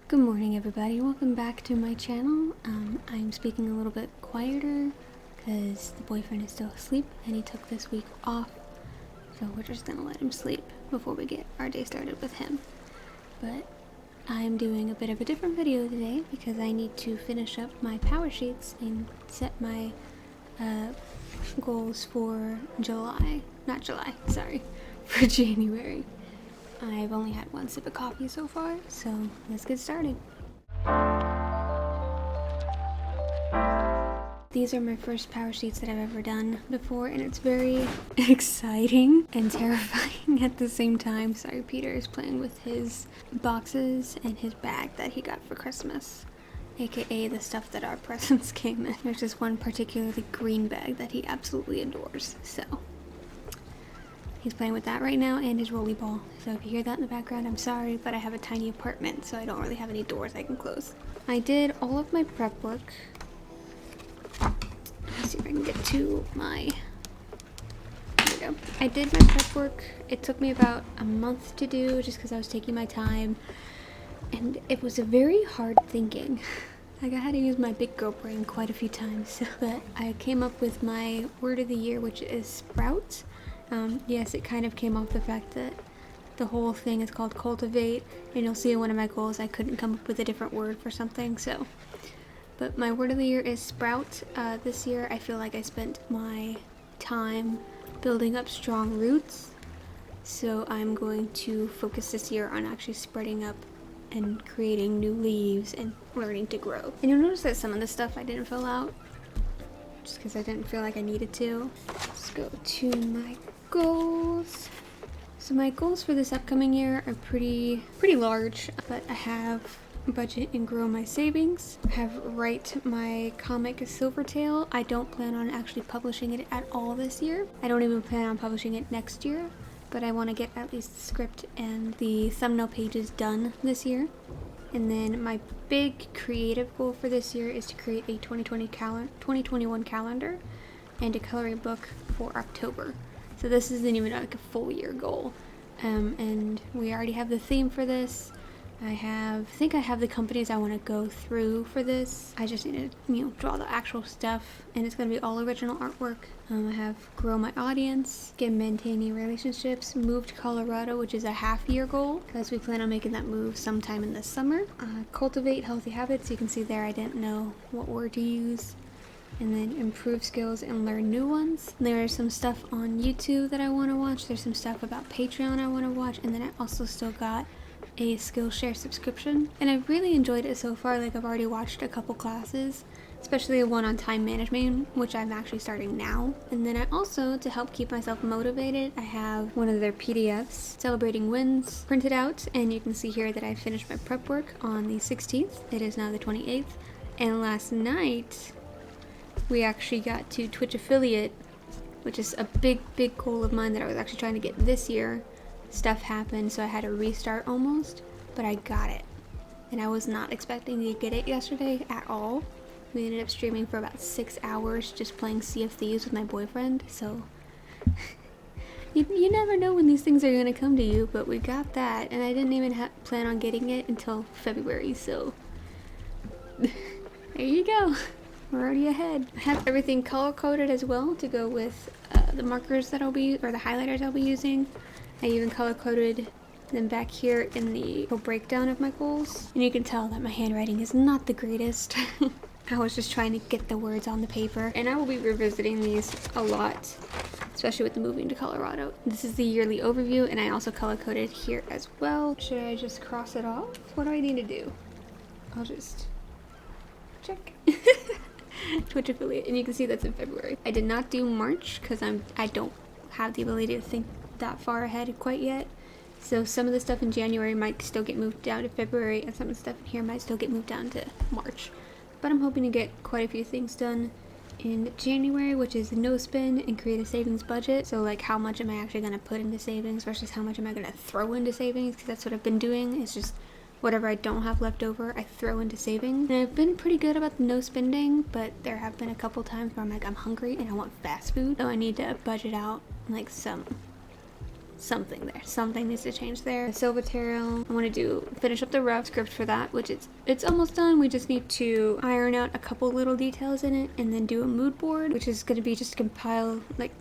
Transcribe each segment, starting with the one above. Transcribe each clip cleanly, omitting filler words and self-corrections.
Good morning, everybody. Welcome back to my channel. I'm speaking a little bit quieter because the boyfriend is still asleep and he took this week off, so we're just gonna let him sleep before we get our day started with him. But I'm doing a bit of a different video today because I need to finish up my power sheets and set my goals for for January. I've only had one sip of coffee so far, so let's get started. These are my first power sheets that I've ever done before, and it's very exciting and terrifying at the same time. Sorry, Peter is playing with his boxes and his bag that he got for Christmas, aka the stuff that our presents came in. There's just one particularly green bag that he absolutely adores, so he's playing with that right now and his rolly ball. So if you hear that in the background, I'm sorry, but I have a tiny apartment, so I don't really have any doors I can close. I did all of my prep work. Let's see if I can get to my... There we go. I did my prep work. It took me about a month to do just because I was taking my time. And it was a very hard thinking. Like, I had to use my big girl brain quite a few times. But I came up with my word of the year, which is sprout. Yes, it kind of came off the fact that the whole thing is called cultivate, and you'll see in one of my goals I couldn't come up with a different word for something, so. But my word of the year is sprout. This year I feel like I spent my time building up strong roots, so I'm going to focus this year on actually spreading up and creating new leaves and learning to grow. And you'll notice that some of the stuff I didn't fill out, just because I didn't feel like I needed to. Let's go to my goals. So my goals for this upcoming year are pretty large, but I have budget and grow my savings. I have write my comic Silvertail. I don't plan on actually publishing it at all this year. I don't even plan on publishing it next year, but I want to get at least the script and the thumbnail pages done this year. And then my big creative goal for this year is to create a 2021 calendar and a coloring book for October. So this isn't even like a full year goal. And we already have the theme for this. I think I have the companies I want to go through for this. I just need to, draw the actual stuff, and it's going to be all original artwork. I have grow my audience, get maintaining relationships, move to Colorado, which is a half-year goal, because we plan on making that move sometime in the summer. Cultivate healthy habits. You can see there I didn't know what word to use. And then improve skills and learn new ones. There's some stuff on YouTube that I want to watch. There's some stuff about Patreon I want to watch, and then I also still got a Skillshare subscription, and I've really enjoyed it so far. Like, I've already watched a couple classes, especially the one on time management, which I'm actually starting now. And then I also, to help keep myself motivated, I have one of their PDFs celebrating wins printed out, and you can see here that I finished my prep work on the 16th. It is now the 28th, and last night we actually got to Twitch affiliate, which is a big goal of mine that I was actually trying to get this year. Stuff happened, so I had to restart almost, but I got it. And I was not expecting to get it yesterday at all. We ended up streaming for about 6 hours just playing Sea of Thieves with my boyfriend, so you never know when these things are going to come to you, but we got that, and I didn't even plan on getting it until February, so there you go. We're already ahead. I have everything color-coded as well to go with the markers that the highlighters I'll be using. I even color-coded them back here in the breakdown of my goals. And you can tell that my handwriting is not the greatest. I was just trying to get the words on the paper. And I will be revisiting these a lot, especially with the moving to Colorado. This is the yearly overview, and I also color-coded here as well. Should I just cross it off? What do I need to do? I'll just check. Twitch affiliate, and you can see that's in February. I did not do March because I don't have the ability to think that far ahead quite yet. So some of the stuff in January might still get moved down to February, and some of the stuff in here might still get moved down to March. But I'm hoping to get quite a few things done in January, which is no spend and create a savings budget. So like, how much am I actually going to put into savings versus how much am I going to throw into savings, because that's what I've been doing. It's just whatever I don't have left over, I throw into savings. And I've been pretty good about the no spending, but there have been a couple times where I'm hungry and I want fast food. So I need to budget out like some something there. Something needs to change there. Silvertail, I want to finish up the rough script for that, which it's almost done. We just need to iron out a couple little details in it and then do a mood board, which is going to be just compile like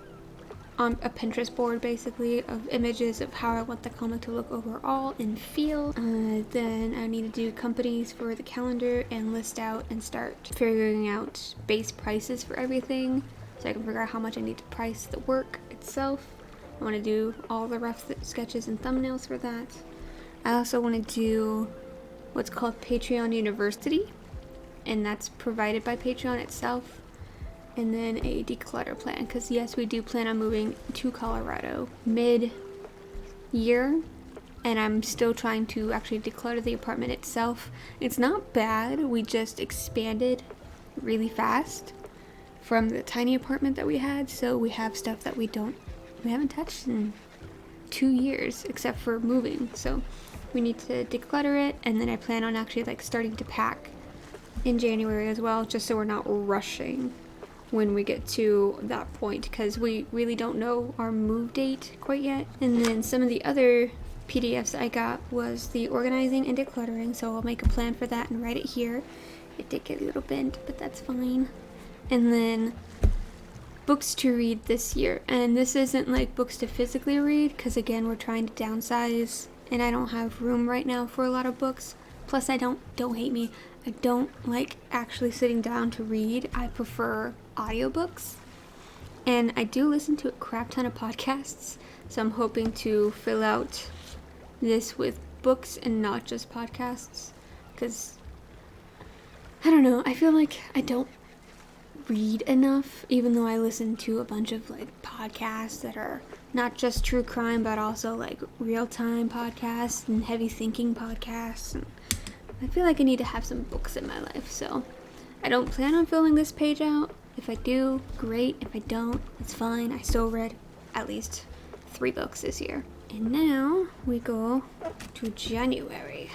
on a Pinterest board basically of images of how I want the comic to look overall and feel. Then I need to do companies for the calendar and list out and start figuring out base prices for everything so I can figure out how much I need to price the work itself. I want to do all the rough sketches and thumbnails for that. I also want to do what's called Patreon University, and that's provided by Patreon itself. And then a declutter plan, because yes, we do plan on moving to Colorado mid-year, and I'm still trying to actually declutter the apartment itself. It's not bad, we just expanded really fast from the tiny apartment that we had, so we have stuff that we haven't touched in 2 years except for moving, so we need to declutter it. And then I plan on actually like starting to pack in January as well, just so we're not rushing when we get to that point, because we really don't know our move date quite yet. And then some of the other PDFs I got was the organizing and decluttering, so I'll make a plan for that and write it here. It did get a little bent, but that's fine. And then books to read this year, and this isn't like books to physically read, because again, we're trying to downsize and I don't have room right now for a lot of books. Plus I don't hate me, I don't like actually sitting down to read. I prefer audiobooks, and I do listen to a crap ton of podcasts, so I'm hoping to fill out this with books and not just podcasts, because I don't know, I feel like I don't read enough, even though I listen to a bunch of like podcasts that are not just true crime but also like real-time podcasts and heavy thinking podcasts, and I feel like I need to have some books in my life. So I don't plan on filling this page out. If I do, great. If I don't, it's fine. I still read at least 3 books this year. And now we go to January,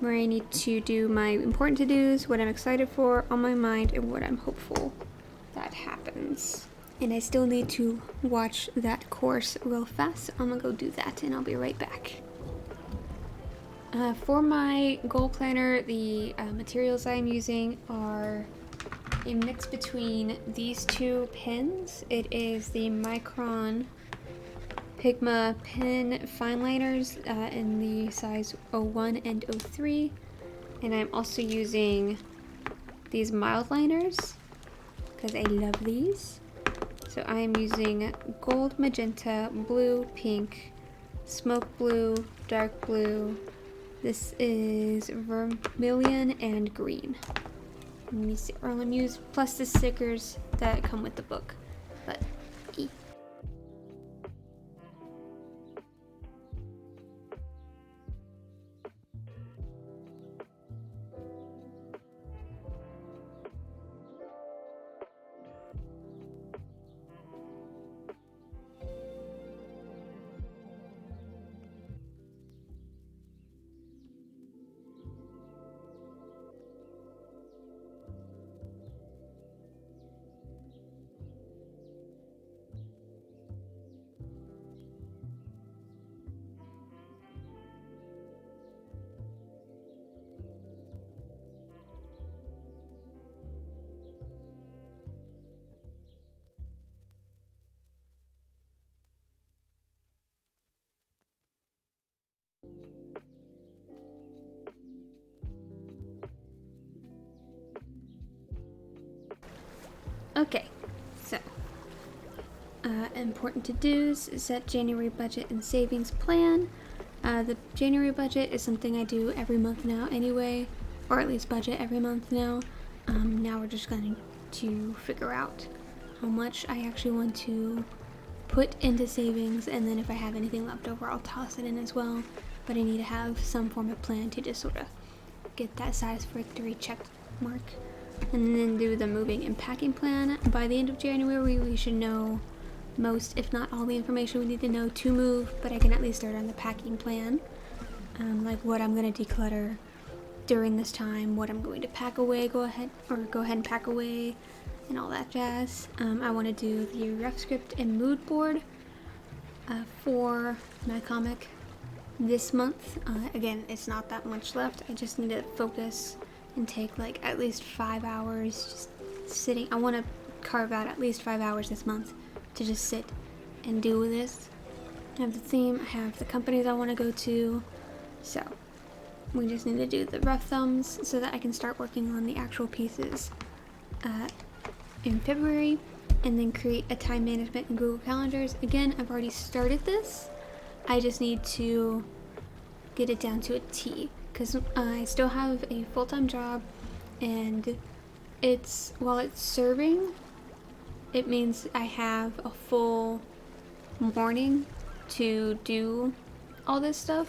where I need to do my important to-dos, what I'm excited for, on my mind, and what I'm hopeful that happens. And I still need to watch that course real fast. I'm gonna go do that, and I'll be right back. For my goal planner, the materials I'm using are a mix between these 2 pens. It is the Micron Pigma pen fine liners in the size 01 and 03, and I'm also using these mild liners because I love these. So I am using gold, magenta, blue, pink, smoke blue, dark blue. This is vermilion and green. Let me see, or let me use plus the stickers that come with the book. But okay, so important to-dos, set January budget and savings plan. The January budget is something I do every month now anyway, or at least budget every month now. Now we're just going to figure out how much I actually want to put into savings, and then if I have anything left over, I'll toss it in as well. But I need to have some form of plan to just sort of get that satisfactory check mark. And then do the moving and packing plan. By the end of January, we should know most, if not all, the information we need to know to move, but I can at least start on the packing plan. Like what I'm going to declutter during this time, what I'm going to pack away, go ahead and pack away, and all that jazz. I want to do the rough script and mood board for my comic this month. Again, it's not that much left. I just need to focus and take like at least 5 hours just sitting. I want to carve out at least 5 hours this month to just sit and do this. I have the theme, I have the companies I want to go to, so we just need to do the rough thumbs so that I can start working on the actual pieces in February, and then create a time management in Google Calendars. Again, I've already started this. I just need to get it down to a T, because I still have a full-time job, and while it's serving, it means I have a full morning to do all this stuff,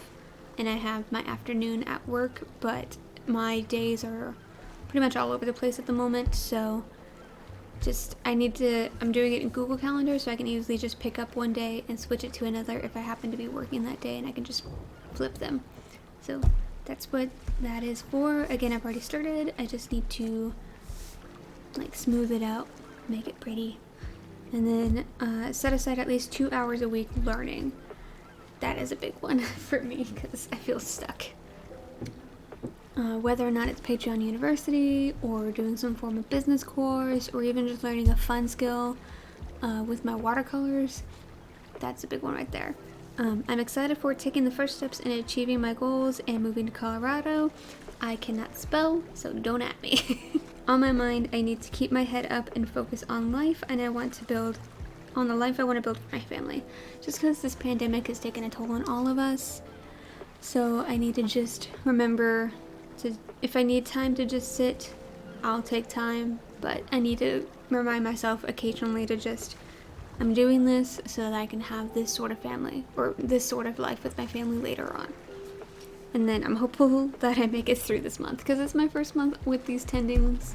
and I have my afternoon at work, but my days are pretty much all over the place at the moment, so I'm doing it in Google Calendar, so I can easily just pick up one day and switch it to another if I happen to be working that day, and I can just flip them. So that's what that is for. Again, I've already started. I just need to like smooth it out, make it pretty, and then set aside at least 2 hours a week learning. That is a big one for me because I feel stuck. Whether or not it's Patreon University or doing some form of business course or even just learning a fun skill with my watercolors, that's a big one right there. I'm excited for taking the first steps in achieving my goals and moving to Colorado. I cannot spell, so don't at me. On my mind, I need to keep my head up and focus on life, and I want to build on the life I want to build for my family. Just because this pandemic has taken a toll on all of us, so I need to just remember if I need time to just sit, I'll take time, but I need to remind myself occasionally to I'm doing this so that I can have this sort of family, or this sort of life with my family later on. And then I'm hopeful that I make it through this month, because it's my first month with these tendings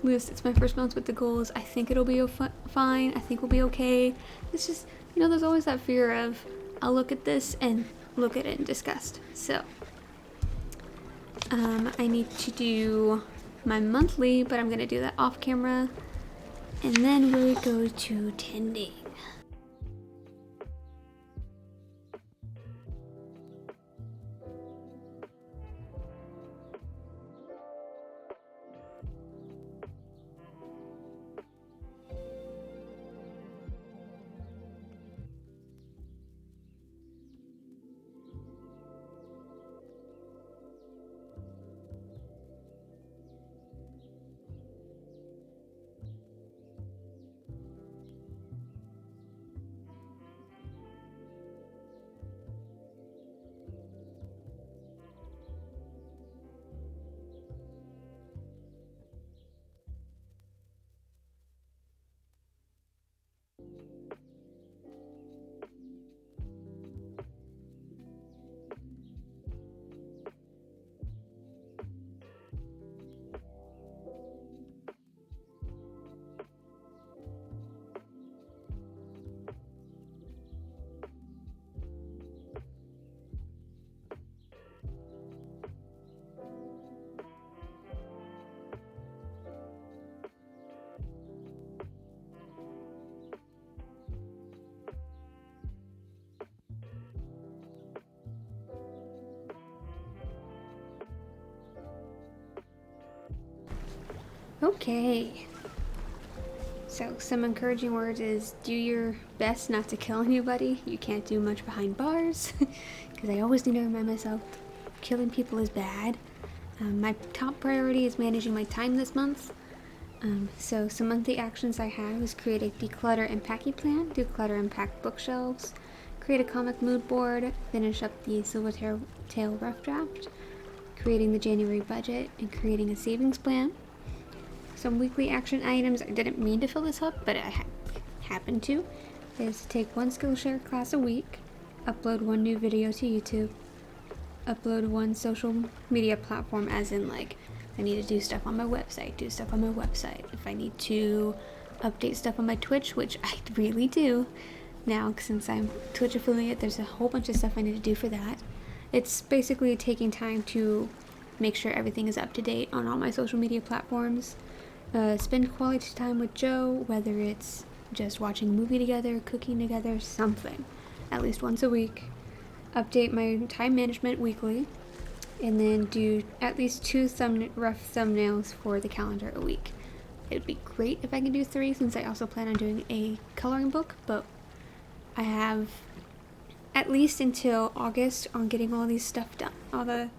list. It's my first month with the goals. I think it'll be fine. I think we'll be okay. It's just, there's always that fear of, I'll look at this and look at it in disgust. So, I need to do my monthly, but I'm going to do that off camera. And then we go to tending. Okay. So some encouraging words is do your best not to kill anybody. You can't do much behind bars, because I always need to remind myself killing people is bad. My top priority is managing my time this month. So some monthly actions I have is create a declutter and packing plan, declutter and pack bookshelves, create a comic mood board, finish up the Silvertail rough draft, creating the January budget, and creating a savings plan. Some weekly action items, I didn't mean to fill this up, but I happened to, is to take one Skillshare class a week, upload one new video to YouTube, upload one social media platform, as in like, I need to do stuff on my website, If I need to update stuff on my Twitch, which I really do now, since I'm Twitch affiliate, there's a whole bunch of stuff I need to do for that. It's basically taking time to make sure everything is up to date on all my social media platforms. Spend quality time with Joe, whether it's just watching a movie together, cooking together, something. at least once a week, update my time management weekly, and then do at least 2 rough thumbnails for the calendar a week. It would be great if I can do 3, since I also plan on doing a coloring book, but I have at least until August on getting all these stuff done,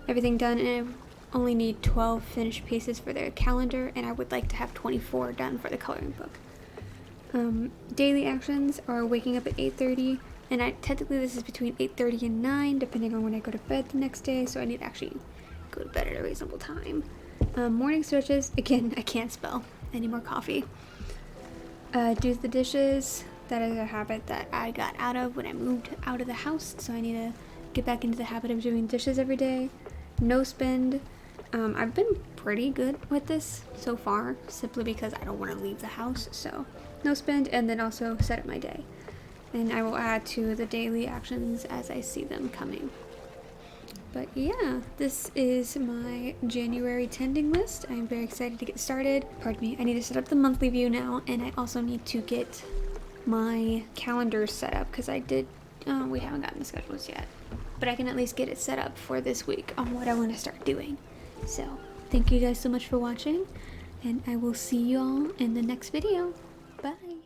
everything done, and I only need 12 finished pieces for the calendar, and I would like to have 24 done for the coloring book. Daily actions are waking up at 8:30, and technically this is between 8:30 and 9, depending on when I go to bed the next day, so I need to actually go to bed at a reasonable time. Morning stretches, again, I can't spell. I need more coffee. Do the dishes. That is a habit that I got out of when I moved out of the house, so I need to get back into the habit of doing dishes every day. No spend. I've been pretty good with this so far, simply because I don't want to leave the house, so no spend, and then also set up my day. And I will add to the daily actions as I see them coming. But yeah, this is my January tending list. I'm very excited to get started. Pardon me, I need to set up the monthly view now, and I also need to get my calendar set up, because we haven't gotten the schedules yet. But I can at least get it set up for this week on what I want to start doing. So, thank you guys so much for watching, and I will see you all in the next video. Bye!